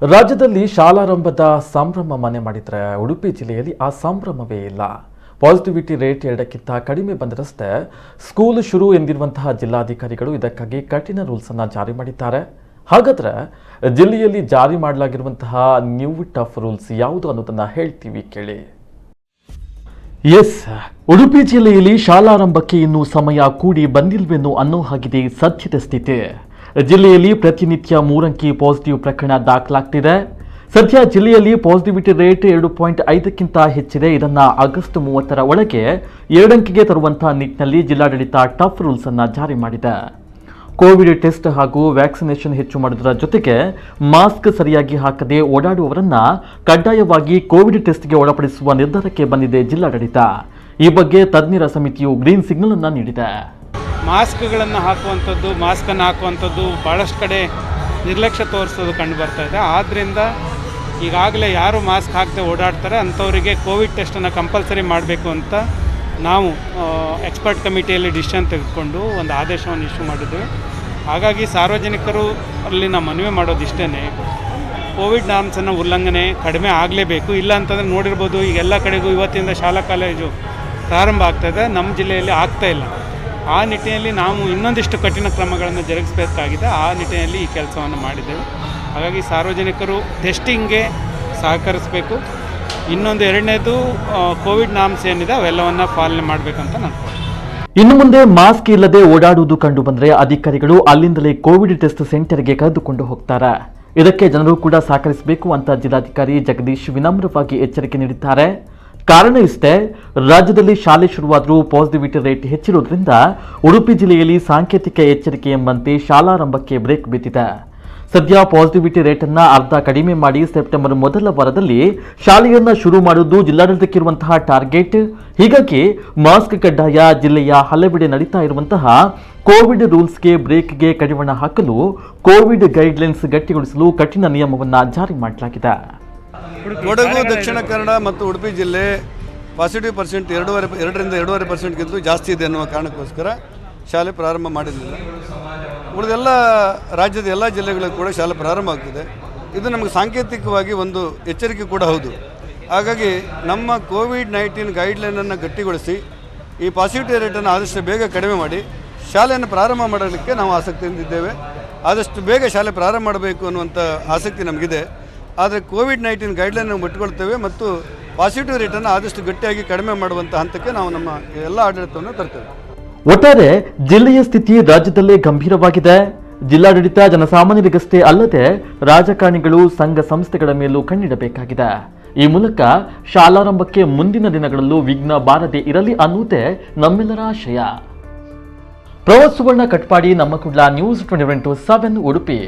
ರಾಜ್ಯದಲ್ಲಿ ಶಾಲಾರಂಭದ ಸಂಭ್ರಮ ಮನೆ ಮಾಡಿದ್ರೆ ಉಡುಪಿ ಜಿಲ್ಲೆಯಲ್ಲಿ ಆ ಸಂಭ್ರಮವೇ ಇಲ್ಲ. ಪಾಸಿಟಿವಿಟಿ ರೇಟ್ 2ಕ್ಕಿಂತ ಕಡಿಮೆ ಬಂದರಷ್ಟೇ ಸ್ಕೂಲ್ ಶುರು ಎಂದಿರುವಂತಹ ಜಿಲ್ಲಾಧಿಕಾರಿಗಳು ಇದಕ್ಕಾಗಿ ಕಠಿಣ ರೂಲ್ಸ್ ಅನ್ನು ಜಾರಿ ಮಾಡಿದ್ದಾರೆ. ಹಾಗಾದ್ರೆ ಜಿಲ್ಲೆಯಲ್ಲಿ ಜಾರಿ ಮಾಡಲಾಗಿರುವಂತಹ ನ್ಯೂ ಟಫ್ ರೂಲ್ಸ್ ಯಾವುದು ಅನ್ನೋದನ್ನ ಹೇಳ್ತೀವಿ ಕೇಳಿ. ಎಸ್, ಉಡುಪಿ ಜಿಲ್ಲೆಯಲ್ಲಿ ಶಾಲಾರಂಭಕ್ಕೆ ಇನ್ನೂ ಸಮಯ ಕೂಡಿ ಬಂದಿಲ್ವೇನೋ ಅನ್ನೋ ಹಾಗಿದೆ ಸದ್ಯದ ಸ್ಥಿತಿ. ಜಿಲ್ಲೆಯಲ್ಲಿ ಪ್ರತಿನಿತ್ಯ 3 ಅಂಕಿ ಪಾಸಿಟಿವ್ ಪ್ರಕರಣ ದಾಖಲಾಗ್ತಿದೆ. ಸದ್ಯ ಜಿಲ್ಲೆಯಲ್ಲಿ ಪಾಸಿಟಿವಿಟಿ ರೇಟ್ 2.5ಕ್ಕಿಂತ ಹೆಚ್ಚಿದೆ. ಇದನ್ನು ಆಗಸ್ಟ್ 30ರ ಒಳಗೆ 2 ಅಂಕಿಗೆ ತರುವಂತಹ ನಿಟ್ಟಿನಲ್ಲಿ ಜಿಲ್ಲಾಡಳಿತ ಟಫ್ ರೂಲ್ಸ್ ಅನ್ನು ಜಾರಿ ಮಾಡಿದೆ. ಕೋವಿಡ್ ಟೆಸ್ಟ್ ಹಾಗೂ ವ್ಯಾಕ್ಸಿನೇಷನ್ ಹೆಚ್ಚು ಮಾಡುವುದರ ಜೊತೆಗೆ ಮಾಸ್ಕ್ ಸರಿಯಾಗಿ ಹಾಕದೆ ಓಡಾಡುವವರನ್ನ ಕಡ್ಡಾಯವಾಗಿ ಕೋವಿಡ್ ಟೆಸ್ಟ್ಗೆ ಒಳಪಡಿಸುವ ನಿರ್ಧಾರಕ್ಕೆ ಬಂದಿದೆ ಜಿಲ್ಲಾಡಳಿತ. ಈ ಬಗ್ಗೆ ತಜ್ಞರ ಸಮಿತಿಯು ಗ್ರೀನ್ ಸಿಗ್ನಲ್ ಅನ್ನು ನೀಡಿದೆ. ಮಾಸ್ಕ್ಗಳನ್ನು ಹಾಕುವಂಥದ್ದು ಭಾಳಷ್ಟು ಕಡೆ ನಿರ್ಲಕ್ಷ್ಯ ತೋರಿಸೋದು ಕಂಡು ಬರ್ತಾ ಇದೆ. ಆದ್ದರಿಂದ ಈಗಾಗಲೇ ಯಾರು ಮಾಸ್ಕ್ ಹಾಕದೆ ಓಡಾಡ್ತಾರೆ ಅಂಥವರಿಗೆ ಕೋವಿಡ್ ಟೆಸ್ಟನ್ನು ಕಂಪಲ್ಸರಿ ಮಾಡಬೇಕು ಅಂತ ನಾವು ಎಕ್ಸ್ಪರ್ಟ್ ಕಮಿಟಿಯಲ್ಲಿ ಡಿಸಿಷನ್ ತೆಗೆದುಕೊಂಡು ಒಂದು ಆದೇಶವನ್ನು ಇಶ್ಯೂ ಮಾಡಿದ್ದೇವೆ. ಹಾಗಾಗಿ ಸಾರ್ವಜನಿಕರು ಅಲ್ಲಿ ನಾವು ಮನವಿ ಮಾಡೋದಿಷ್ಟೇ, ಕೋವಿಡ್ ನಾರ್ಮ್ಸನ್ನು ಉಲ್ಲಂಘನೆ ಕಡಿಮೆ ಆಗಲೇಬೇಕು. ಇಲ್ಲ ಅಂತಂದರೆ ನೋಡಿರ್ಬೋದು, ಈಗ ಎಲ್ಲ ಕಡೆಗೂ ಇವತ್ತಿಂದ ಶಾಲಾ ಕಾಲೇಜು ಪ್ರಾರಂಭ ಆಗ್ತಾಯಿದೆ, ನಮ್ಮ ಜಿಲ್ಲೆಯಲ್ಲಿ ಆಗ್ತಾಯಿಲ್ಲ. ಆ ನಿಟ್ಟಿನಲ್ಲಿ ನಾವು ಇನ್ನೊಂದಿಷ್ಟು ಕಠಿಣ ಕ್ರಮಗಳನ್ನು ಜರುಗಿಸಬೇಕಾಗಿದೆ. ಆ ನಿಟ್ಟಿನಲ್ಲಿ ಈ ಕೆಲಸವನ್ನು ಮಾಡಿದ್ದೇವೆ. ಹಾಗಾಗಿ ಸಾರ್ವಜನಿಕರು ಟೆಸ್ಟಿಂಗ್ಗೆ ಸಹಕರಿಸಬೇಕು. ಇನ್ನೊಂದು ಎರಡನೇದು ಕೋವಿಡ್ ನಾರ್ಮ್ಸ್ ಏನಿದೆ ಅವೆಲ್ಲವನ್ನು ಪಾಲನೆ ಮಾಡಬೇಕಂತ ನಾನು. ಇನ್ನು ಮುಂದೆ ಮಾಸ್ಕ್ ಇಲ್ಲದೆ ಓಡಾಡುವುದು ಕಂಡು ಬಂದರೆ ಅಧಿಕಾರಿಗಳು ಅಲ್ಲಿಂದಲೇ ಕೋವಿಡ್ ಟೆಸ್ಟ್ ಸೆಂಟರ್ಗೆ ಕರೆದುಕೊಂಡು ಹೋಗ್ತಾರೆ. ಇದಕ್ಕೆ ಜನರು ಕೂಡ ಸಹಕರಿಸಬೇಕು ಅಂತ ಜಿಲ್ಲಾಧಿಕಾರಿ ಜಗದೀಶ್ ವಿನಮ್ರವಾಗಿ ಎಚ್ಚರಿಕೆ ನೀಡಿದ್ದಾರೆ. ಕಾರಣ ಇಷ್ಟೇ, ರಾಜ್ಯದಲ್ಲಿ ಶಾಲೆ ಶುರುವಾದರೂ ಪಾಸಿಟಿವಿಟಿ ರೇಟ್ ಹೆಚ್ಚಿರುವುದರಿಂದ ಉಡುಪಿ ಜಿಲ್ಲೆಯಲ್ಲಿ ಸಾಂಕೇತಿಕ ಎಚ್ಚರಿಕೆ ಎಂಬಂತೆ ಶಾಲಾರಂಭಕ್ಕೆ ಬ್ರೇಕ್ ಬಿದ್ದಿದೆ. ಸದ್ಯ ಪಾಸಿಟಿವಿಟಿ ರೇಟನ್ನು ಅರ್ಧ ಕಡಿಮೆ ಮಾಡಿ ಸೆಪ್ಟೆಂಬರ್ ಮೊದಲ ವಾರದಲ್ಲಿ ಶಾಲೆಯನ್ನ ಶುರು ಮಾಡುವುದು ಜಿಲ್ಲಾಡಳಿತಕ್ಕಿರುವಂತಹ ಟಾರ್ಗೆಟ್. ಹೀಗಾಗಿ ಮಾಸ್ಕ್ ಕಡ್ಡಾಯ, ಜಿಲ್ಲೆಯ ಹಲವೆಡೆ ನಡೀತಾ ಇರುವಂತಹ ಕೋವಿಡ್ ರೂಲ್ಸ್ಗೆ ಬ್ರೇಕ್ಗೆ ಕಡಿವಾಣ ಹಾಕಲು ಕೋವಿಡ್ ಗೈಡ್ಲೈನ್ಸ್ ಗಟ್ಟಿಗೊಳಿಸಲು ಕಠಿಣ ನಿಯಮವನ್ನು ಜಾರಿ ಮಾಡಲಾಗಿದೆ. ಕೊಡಗು, ದಕ್ಷಿಣ ಕನ್ನಡ ಮತ್ತು ಉಡುಪಿ ಜಿಲ್ಲೆ ಪಾಸಿಟಿವ್ ಪರ್ಸೆಂಟ್ 2.5%ಗಿಂತಲೂ ಜಾಸ್ತಿ ಇದೆ ಅನ್ನುವ ಕಾರಣಕ್ಕೋಸ್ಕರ ಶಾಲೆ ಪ್ರಾರಂಭ ಮಾಡಿರಲಿಲ್ಲ. ಉಳಿದೆಲ್ಲ ರಾಜ್ಯದ ಎಲ್ಲ ಜಿಲ್ಲೆಗಳಿಗೂ ಕೂಡ ಶಾಲೆ ಪ್ರಾರಂಭ ಆಗ್ತಿದೆ. ಇದು ನಮಗೆ ಸಾಂಕೇತಿಕವಾಗಿ ಒಂದು ಎಚ್ಚರಿಕೆ ಕೂಡ ಹೌದು. ಹಾಗಾಗಿ ನಮ್ಮ ಕೋವಿಡ್-19 ಗೈಡ್ಲೈನನ್ನು ಗಟ್ಟಿಗೊಳಿಸಿ ಈ ಪಾಸಿಟಿವ್ ರೇಟನ್ನು ಆದಷ್ಟು ಬೇಗ ಕಡಿಮೆ ಮಾಡಿ ಶಾಲೆಯನ್ನು ಪ್ರಾರಂಭ ಮಾಡಲಿಕ್ಕೆ ನಾವು ಆಸಕ್ತಿಯಿಂದಿದ್ದೇವೆ. ಆದಷ್ಟು ಬೇಗ ಶಾಲೆ ಪ್ರಾರಂಭ ಮಾಡಬೇಕು ಅನ್ನುವಂಥ ಆಸಕ್ತಿ ನಮಗಿದೆ. ಆದರೆ ಕೋವಿಡ್-19 ಗೈಡ್ಲೈನ್ ನಾವು ಬಿಟ್ಟುಕೊಳ್ತೇವೆ ಮತ್ತು ಪಾಸಿಟಿವ್ ರೇಟನ್ನು ಆದಷ್ಟು ಗಟ್ಟಿಯಾಗಿ ಕಡಿಮೆ ಮಾಡುವಂಥ ಹಂತಕ್ಕೆ ನಾವು ನಮ್ಮ ಎಲ್ಲ ಆಡಳಿತವನ್ನು ತರ್ತೇವೆ. ಒಟ್ಟಾರೆ ಜಿಲ್ಲೆಯ ಸ್ಥಿತಿ ರಾಜ್ಯದಲ್ಲೇ ಗಂಭೀರವಾಗಿದೆ. ಜಿಲ್ಲಾಡಳಿತ ಜನಸಾಮಾನ್ಯರಿಗಷ್ಟೇ ಅಲ್ಲದೆ ರಾಜಕಾರಣಿಗಳು, ಸಂಘ ಸಂಸ್ಥೆಗಳ ಮೇಲೂ ಕಣ್ಣಿಡಬೇಕಾಗಿದೆ. ಈ ಮೂಲಕ ಶಾಲಾರಂಭಕ್ಕೆ ಮುಂದಿನ ದಿನಗಳಲ್ಲೂ ವಿಘ್ನ ಬಾರದೆ ಇರಲಿ ಅನ್ನುವುದೇ ನಮ್ಮೆಲ್ಲರ ಆಶಯ. ಪ್ರವಾಸ ಸುವರ್ಣ ಕಟ್ಪಾಡಿ, ನಮ್ಮ ಕುಡ್ಲ, ನ್ಯೂಸ್ 24/7 ಉಡುಪಿ.